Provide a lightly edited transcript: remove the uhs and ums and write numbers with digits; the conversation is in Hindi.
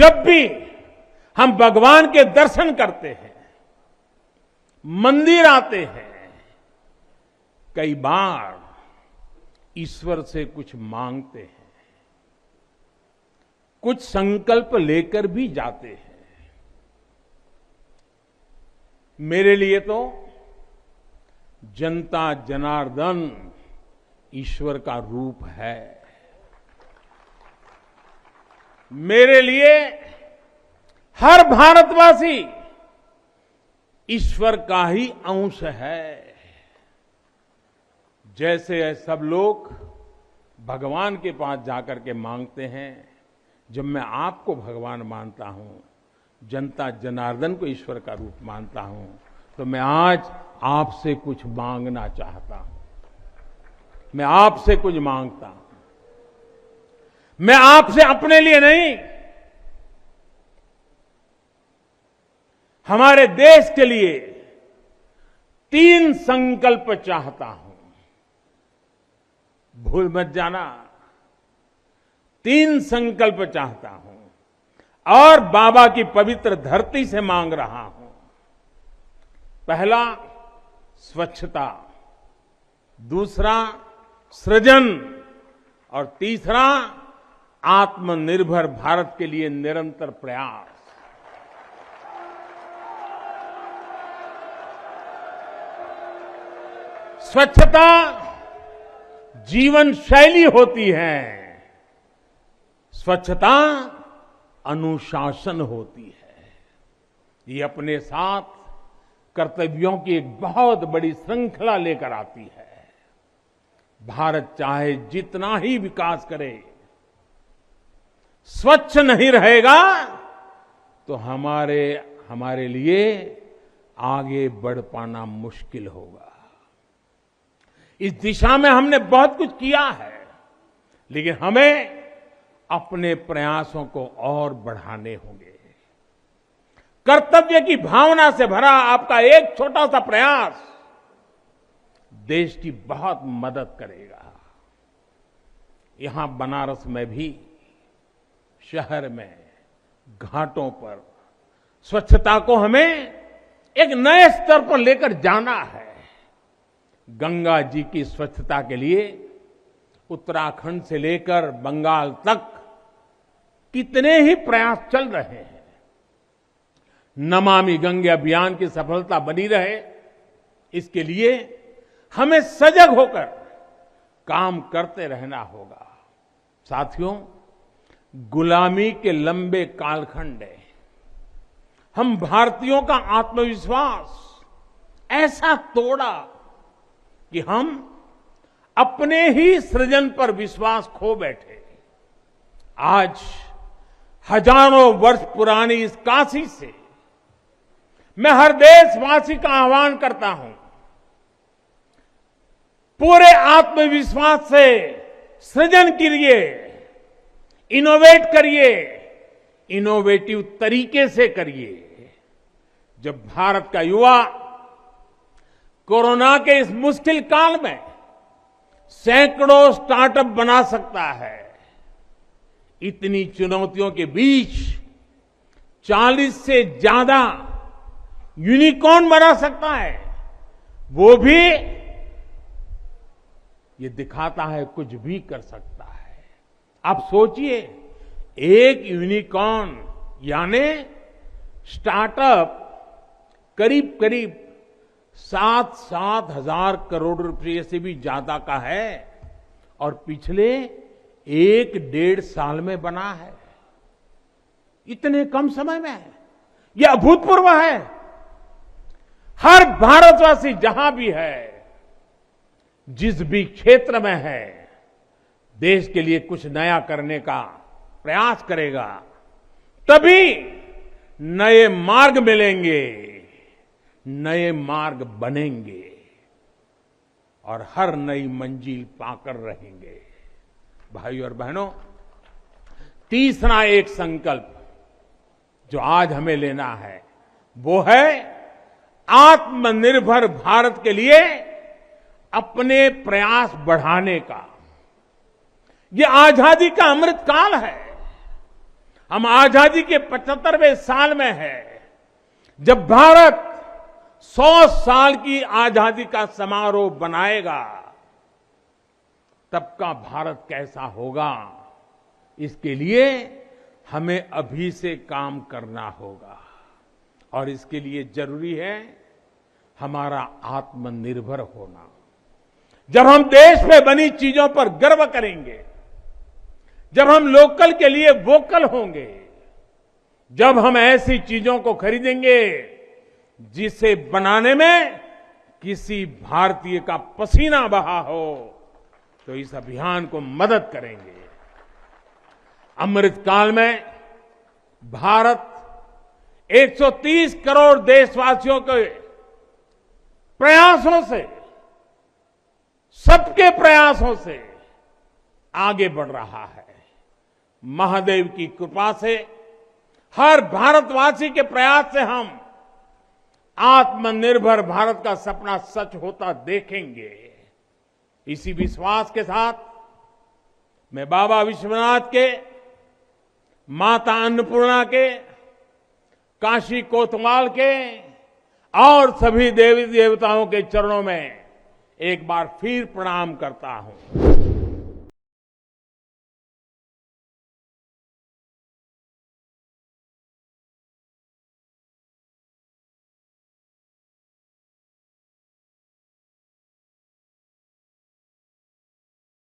जब भी हम भगवान के दर्शन करते हैं, मंदिर आते हैं, कई बार ईश्वर से कुछ मांगते हैं, कुछ संकल्प लेकर भी जाते हैं। मेरे लिए तो जनता जनार्दन ईश्वर का रूप है। मेरे लिए हर भारतवासी ईश्वर का ही अंश है। जैसे सब लोग भगवान के पास जाकर के मांगते हैं, जब मैं आपको भगवान मानता हूं, जनता जनार्दन को ईश्वर का रूप मानता हूं, तो मैं आज आपसे कुछ मांगना चाहता हूं। मैं आपसे कुछ मांगता हूं। मैं आपसे अपने लिए नहीं, हमारे देश के लिए 3 संकल्प चाहता हूं। भूल मत जाना, 3 संकल्प चाहता हूं और बाबा की पवित्र धरती से मांग रहा हूं। पहला, स्वच्छता। दूसरा, सृजन। और तीसरा, आत्मनिर्भर भारत के लिए निरंतर प्रयास। स्वच्छता जीवन शैली होती है, स्वच्छता अनुशासन होती है। ये अपने साथ कर्तव्यों की एक बहुत बड़ी श्रृंखला लेकर आती है। भारत चाहे जितना ही विकास करे, स्वच्छ नहीं रहेगा तो हमारे लिए आगे बढ़ पाना मुश्किल होगा। इस दिशा में हमने बहुत कुछ किया है, लेकिन हमें अपने प्रयासों को और बढ़ाने होंगे। कर्तव्य की भावना से भरा आपका एक छोटा सा प्रयास देश की बहुत मदद करेगा। यहां बनारस में भी, शहर में, घाटों पर स्वच्छता को हमें एक नए स्तर पर लेकर जाना है। गंगा जी की स्वच्छता के लिए उत्तराखंड से लेकर बंगाल तक कितने ही प्रयास चल रहे हैं। नमामि गंगे अभियान की सफलता बनी रहे, इसके लिए हमें सजग होकर काम करते रहना होगा। साथियों, गुलामी के लंबे कालखंड है, हम भारतीयों का आत्मविश्वास ऐसा तोड़ा कि हम अपने ही सृजन पर विश्वास खो बैठे। आज हजारों वर्ष पुरानी इस काशी से मैं हर देशवासी का आह्वान करता हूं, पूरे आत्मविश्वास से सृजन करिए, इनोवेट करिए, इनोवेटिव तरीके से करिए। जब भारत का युवा कोरोना के इस मुश्किल काल में सैकड़ों स्टार्टअप बना सकता है, इतनी चुनौतियों के बीच 40 से ज्यादा यूनिकॉर्न बना सकता है, वो भी ये दिखाता है कुछ भी कर सकता है। आप सोचिए, एक यूनिकॉर्न यानी स्टार्टअप करीब करीब 7 हजार करोड़ रुपए से भी ज्यादा का है और पिछले 1-1.5 साल में बना है। इतने कम समय में यह अभूतपूर्व है। हर भारतवासी जहां भी है, जिस भी क्षेत्र में है, देश के लिए कुछ नया करने का प्रयास करेगा, तभी नए मार्ग मिलेंगे, नए मार्ग बनेंगे और हर नई मंजिल पाकर रहेंगे। भाइयों और बहनों, तीसरा एक संकल्प जो आज हमें लेना है, वो है आत्मनिर्भर भारत के लिए अपने प्रयास बढ़ाने का। ये आजादी का अमृत काल है। हम आजादी के 75वें साल में हैं, जब भारत 100 साल की आजादी का समारोह बनाएगा, तब का भारत कैसा होगा, इसके लिए हमें अभी से काम करना होगा। और इसके लिए जरूरी है हमारा आत्मनिर्भर होना। जब हम देश में बनी चीजों पर गर्व करेंगे, जब हम लोकल के लिए वोकल होंगे, जब हम ऐसी चीजों को खरीदेंगे जिसे बनाने में किसी भारतीय का पसीना बहा हो, तो इस अभियान को मदद करेंगे। अमृतकाल में भारत 130 करोड़ देशवासियों के प्रयासों से, सबके प्रयासों से आगे बढ़ रहा है। महादेव की कृपा से, हर भारतवासी के प्रयास से हम आत्मनिर्भर भारत का सपना सच होता देखेंगे। इसी विश्वास के साथ मैं बाबा विश्वनाथ के, माता अन्नपूर्णा के, काशी कोतवाल के और सभी देवी देवताओं के चरणों में एक बार फिर प्रणाम करता हूं।